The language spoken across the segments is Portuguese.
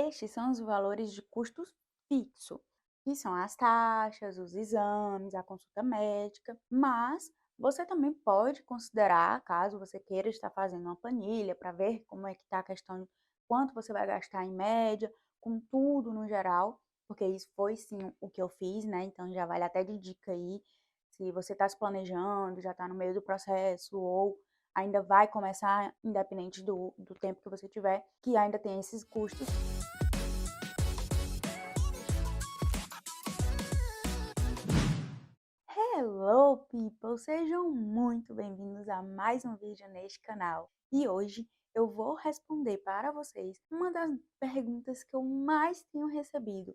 Estes são os valores de custo fixo, que são as taxas, os exames, a consulta médica, mas você também pode considerar, caso você queira estar fazendo uma planilha para ver como é que está a questão de quanto você vai gastar em média, com tudo no geral, porque isso foi sim o que eu fiz, né? Então já vale até de dica aí, se você está se planejando, já está no meio do processo ou ainda vai começar, independente do tempo que você tiver, que ainda tem esses custos. Hello, people! Sejam muito bem-vindos a mais um vídeo neste canal. E hoje eu vou responder para vocês uma das perguntas que eu mais tenho recebido.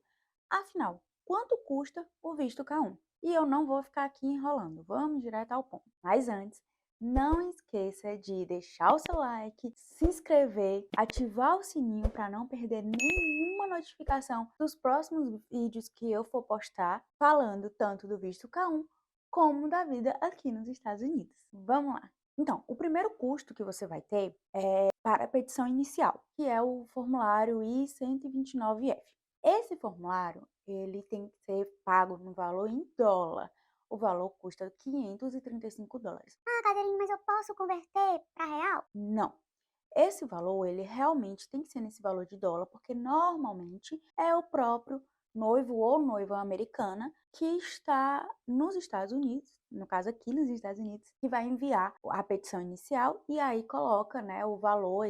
Afinal, quanto custa o visto K1? E eu não vou ficar aqui enrolando, vamos direto ao ponto. Mas antes, não esqueça de deixar o seu like, se inscrever, ativar o sininho para não perder nenhuma notificação dos próximos vídeos que eu for postar, falando tanto do visto K1 como da vida aqui nos Estados Unidos. Vamos lá! Então, o primeiro custo que você vai ter é para a petição inicial, que é o formulário I-129F. Esse formulário, ele tem que ser pago no valor em dólar. O valor custa $535. Ah, Caterine, mas eu posso converter para real? Não. Esse valor, ele realmente tem que ser nesse valor de dólar, porque normalmente é o próprio noivo ou noiva americana que está nos Estados Unidos, no caso aqui nos Estados Unidos, que vai enviar a petição inicial e aí coloca, né, o valor,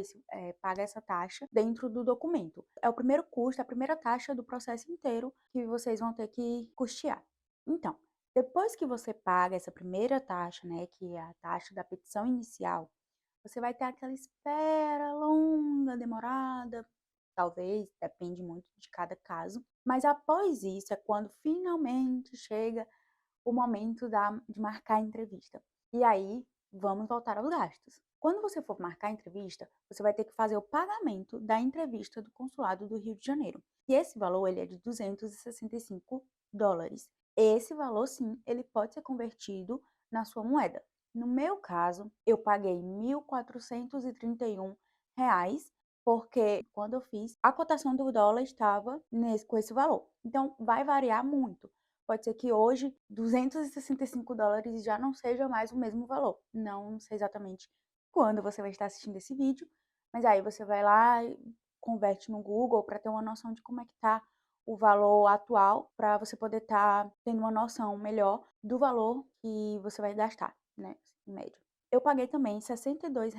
paga essa taxa dentro do documento. É o primeiro custo, a primeira taxa do processo inteiro que vocês vão ter que custear. Então, depois que você paga essa primeira taxa, né, que é a taxa da petição inicial, você vai ter aquela espera longa, demorada, talvez, depende muito de cada caso. Mas após isso é quando finalmente chega o momento de marcar a entrevista. E aí, vamos voltar aos gastos. Quando você for marcar a entrevista, você vai ter que fazer o pagamento da entrevista do consulado do Rio de Janeiro. E esse valor ele é de $265. Esse valor, sim, ele pode ser convertido na sua moeda. No meu caso, eu paguei R$ 1.431, porque quando eu fiz, a cotação do dólar estava com esse valor. Então, vai variar muito. Pode ser que hoje $265 já não seja mais o mesmo valor. Não sei exatamente quando você vai estar assistindo esse vídeo, mas aí você vai lá e converte no Google para ter uma noção de como é que está o valor atual, para você poder estar tendo uma noção melhor do valor que você vai gastar, né, em média. Eu paguei também R$ 62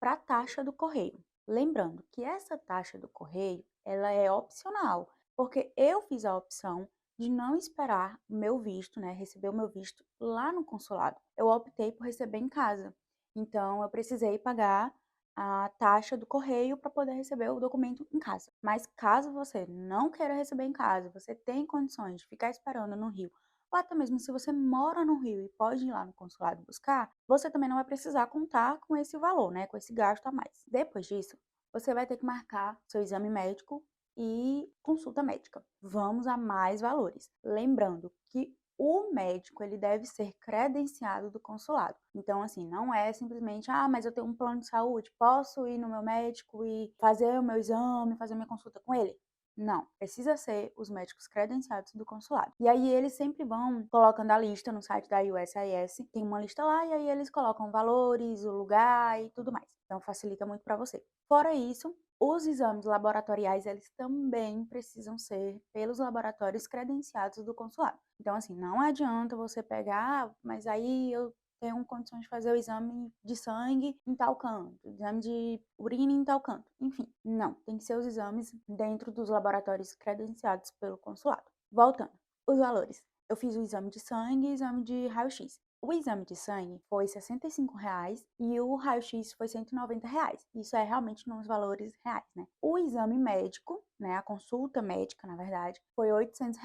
para a taxa do correio. Lembrando que essa taxa do correio, ela é opcional, porque eu fiz a opção de não esperar o meu visto, né, receber o meu visto lá no consulado. Eu optei por receber em casa. Então, eu precisei pagar a taxa do correio para poder receber o documento em casa. Mas caso você não queira receber em casa, você tem condições de ficar esperando no Rio, ou até mesmo se você mora no Rio e pode ir lá no consulado buscar, você também não vai precisar contar com esse valor, né, com esse gasto a mais. Depois disso, você vai ter que marcar seu exame médico e consulta médica. Vamos a mais valores. Lembrando que o médico ele deve ser credenciado do consulado. Então, assim, não é simplesmente, mas eu tenho um plano de saúde, posso ir no meu médico e fazer o meu exame, fazer minha consulta com ele? Não, precisa ser os médicos credenciados do consulado. E aí eles sempre vão colocando a lista no site da USIS, tem uma lista lá e aí eles colocam valores, o lugar e tudo mais. Então facilita muito para você. Fora isso, os exames laboratoriais, eles também precisam ser pelos laboratórios credenciados do consulado. Então, assim, não adianta você pegar, mas aí eu tenho condições de fazer o exame de sangue em tal canto, exame de urina em tal canto. Enfim, não. Tem que ser os exames dentro dos laboratórios credenciados pelo consulado. Voltando, os valores. Eu fiz o exame de sangue e o exame de raio-x. O exame de sangue foi R$ 65 e o raio-x foi R$ 190. Isso é realmente nos valores reais, né? O exame médico, né, a consulta médica, na verdade, foi R$ 800.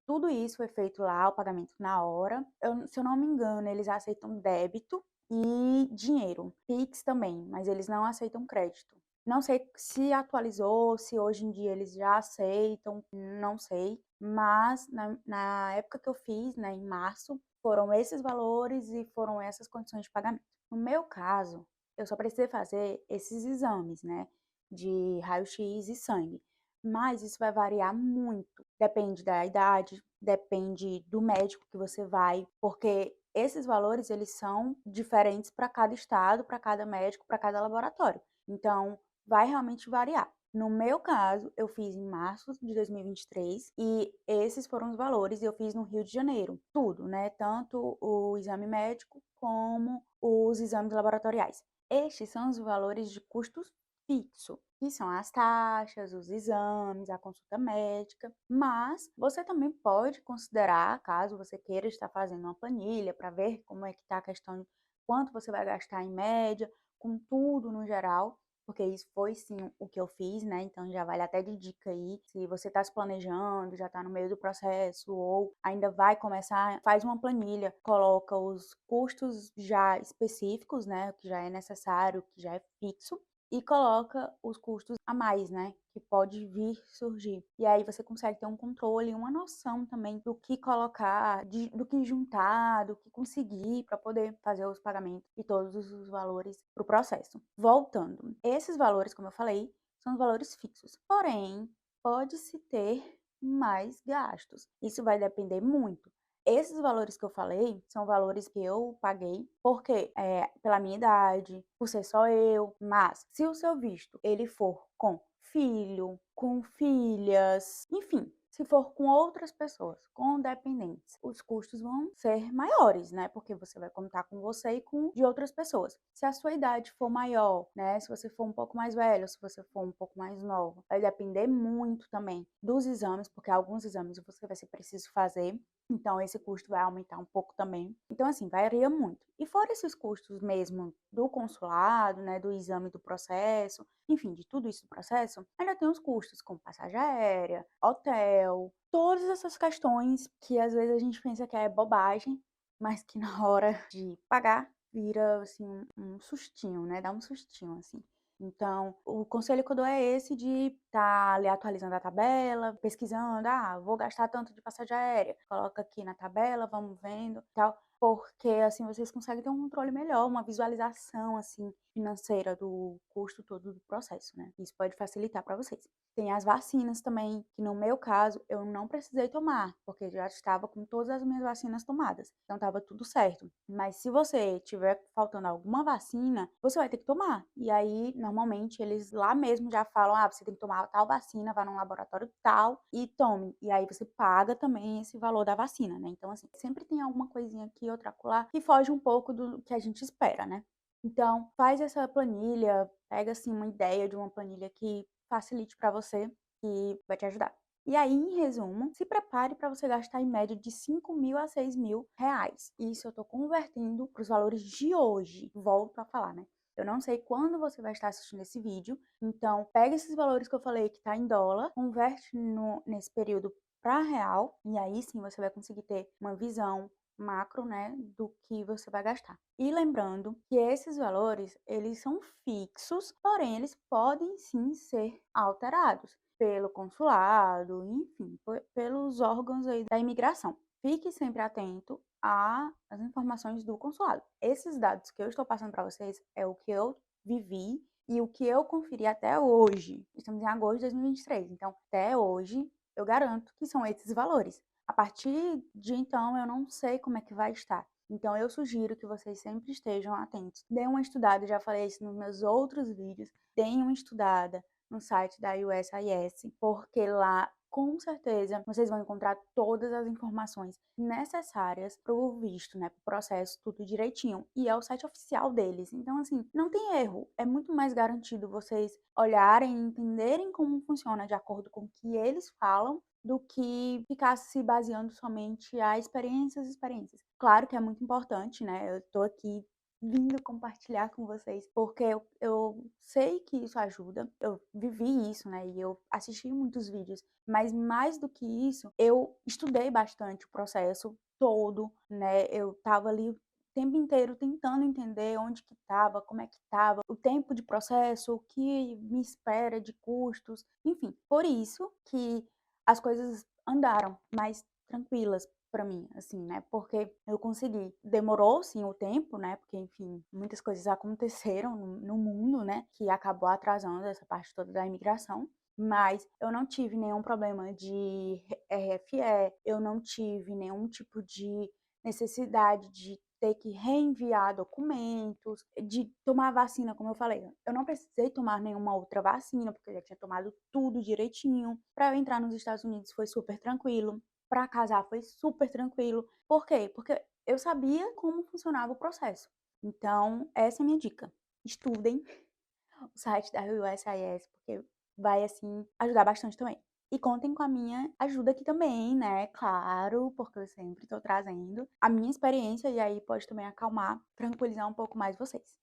Tudo isso foi feito lá, o pagamento na hora. Se eu não me engano, eles aceitam débito e dinheiro. Pix também, mas eles não aceitam crédito. Não sei se atualizou, se hoje em dia eles já aceitam, não sei. Mas na época que eu fiz, né, em março, foram esses valores e foram essas condições de pagamento. No meu caso, eu só precisei fazer esses exames, né, de raio-x e sangue. mas isso vai variar muito. Depende da idade, depende do médico que você vai, porque esses valores eles são diferentes para cada estado, para cada médico, para cada laboratório. Então, vai realmente variar. No meu caso, eu fiz em março de 2023 e esses foram os valores e eu fiz no Rio de Janeiro. Tudo, né? Tanto o exame médico como os exames laboratoriais. Estes são os valores de custos fixo, que são as taxas, os exames, a consulta médica, mas você também pode considerar, caso você queira estar fazendo uma planilha para ver como é que está a questão de quanto você vai gastar em média, com tudo no geral, porque isso foi sim o que eu fiz, né? Então já vale até de dica aí. Se você está se planejando, já está no meio do processo ou ainda vai começar, faz uma planilha, coloca os custos já específicos, né? O que já é necessário, o que já é fixo, e coloca os custos a mais, né, que pode vir surgir. E aí você consegue ter um controle, uma noção também do que colocar, do que juntar, do que conseguir para poder fazer os pagamentos e todos os valores para o processo. Voltando, esses valores, como eu falei, são os valores fixos. Porém, pode-se ter mais gastos. Isso vai depender muito. Esses valores que eu falei são valores que eu paguei porque pela minha idade, por ser só eu, mas se o seu visto ele for com filho, com filhas, enfim, se for com outras pessoas, com dependentes, os custos vão ser maiores, né? Porque você vai contar com você e com de outras pessoas. Se a sua idade for maior, né? Se você for um pouco mais velho, se você for um pouco mais novo, vai depender muito também dos exames, porque alguns exames você vai ser preciso fazer. Então, esse custo vai aumentar um pouco também. Então, assim, varia muito. E fora esses custos mesmo do consulado, né, do exame do processo, enfim, de tudo isso do processo, ainda tem os custos como passagem aérea, hotel, todas essas questões que às vezes a gente pensa que é bobagem, mas que na hora de pagar vira, assim, um sustinho, né? Dá um sustinho, assim. Então, o conselho que eu dou é esse de estar ali atualizando a tabela, pesquisando, vou gastar tanto de passagem aérea, coloca aqui na tabela, vamos vendo, tal, porque assim vocês conseguem ter um controle melhor, uma visualização assim financeira do custo todo do processo, né? Isso pode facilitar para vocês. Tem as vacinas também, que no meu caso eu não precisei tomar, porque já estava com todas as minhas vacinas tomadas. Então estava tudo certo. Mas se você tiver faltando alguma vacina, você vai ter que tomar. E aí, normalmente, eles lá mesmo já falam: você tem que tomar tal vacina, vá num laboratório tal e tome. E aí você paga também esse valor da vacina, né? Então, assim, sempre tem alguma coisinha aqui, outra acolá, que foge um pouco do que a gente espera, né? Então, faz essa planilha, pega assim uma ideia de uma planilha que facilite para você, que vai te ajudar. E aí, em resumo, se prepare para você gastar em média de 5.000 a 6.000 reais. Isso eu estou convertendo para os valores de hoje. Volto a falar, né? Eu não sei quando você vai estar assistindo esse vídeo, então pega esses valores que eu falei que está em dólar, converte nesse período para real, e aí sim você vai conseguir ter uma visão macro, né, do que você vai gastar. E lembrando que esses valores, eles são fixos, porém eles podem sim ser alterados pelo consulado, enfim, pelos órgãos aí da imigração. Fique sempre atento às informações do consulado. Esses dados que eu estou passando para vocês é o que eu vivi e o que eu conferi até hoje. Estamos em agosto de 2023, então até hoje eu garanto que são esses valores. A partir de então, eu não sei como é que vai estar. Então, eu sugiro que vocês sempre estejam atentos. Deem uma estudada, já falei isso nos meus outros vídeos. Deem uma estudada no site da USIS, porque lá, com certeza, vocês vão encontrar todas as informações necessárias para o visto, né, para o processo, tudo direitinho. E é o site oficial deles. Então, assim, não tem erro. É muito mais garantido vocês olharem e entenderem como funciona de acordo com o que eles falam do que ficar se baseando somente a experiências. Claro que é muito importante, né? Eu tô aqui vindo compartilhar com vocês, porque eu sei que isso ajuda, eu vivi isso, né? E eu assisti muitos vídeos, mas mais do que isso, eu estudei bastante o processo todo, né? Eu tava ali o tempo inteiro tentando entender onde que estava, como é que estava, o tempo de processo, o que me espera de custos, enfim. Por isso que as coisas andaram mais tranquilas para mim, assim, né? Porque eu consegui. Demorou, sim, o tempo, né? Porque, enfim, muitas coisas aconteceram no mundo, né? Que acabou atrasando essa parte toda da imigração. mas eu não tive nenhum problema de RFE, eu não tive nenhum tipo de necessidade de ter que reenviar documentos, de tomar vacina, como eu falei. Eu não precisei tomar nenhuma outra vacina, porque eu já tinha tomado tudo direitinho. Para eu entrar nos Estados Unidos foi super tranquilo. Para casar foi super tranquilo. Por quê? Porque eu sabia como funcionava o processo. Então, essa é a minha dica. Estudem o site da USIS, porque vai, assim, ajudar bastante também. E contem com a minha ajuda aqui também, né? Claro, porque eu sempre tô trazendo a minha experiência e aí pode também acalmar, tranquilizar um pouco mais vocês.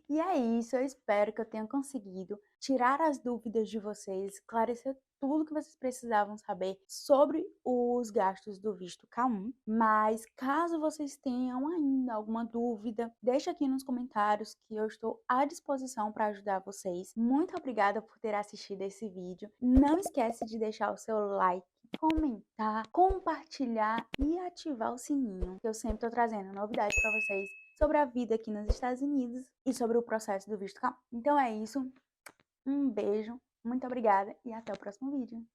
E é isso, eu espero que eu tenha conseguido tirar as dúvidas de vocês, esclarecer tudo que vocês precisavam saber sobre os gastos do visto K1. Mas caso vocês tenham ainda alguma dúvida, deixa aqui nos comentários que eu estou à disposição para ajudar vocês. Muito obrigada por ter assistido esse vídeo. Não esquece de deixar o seu like, comentar, compartilhar e ativar o sininho, que eu sempre estou trazendo novidade para vocês sobre a vida aqui nos Estados Unidos e sobre o processo do visto K1. Então é isso, um beijo, muito obrigada e até o próximo vídeo.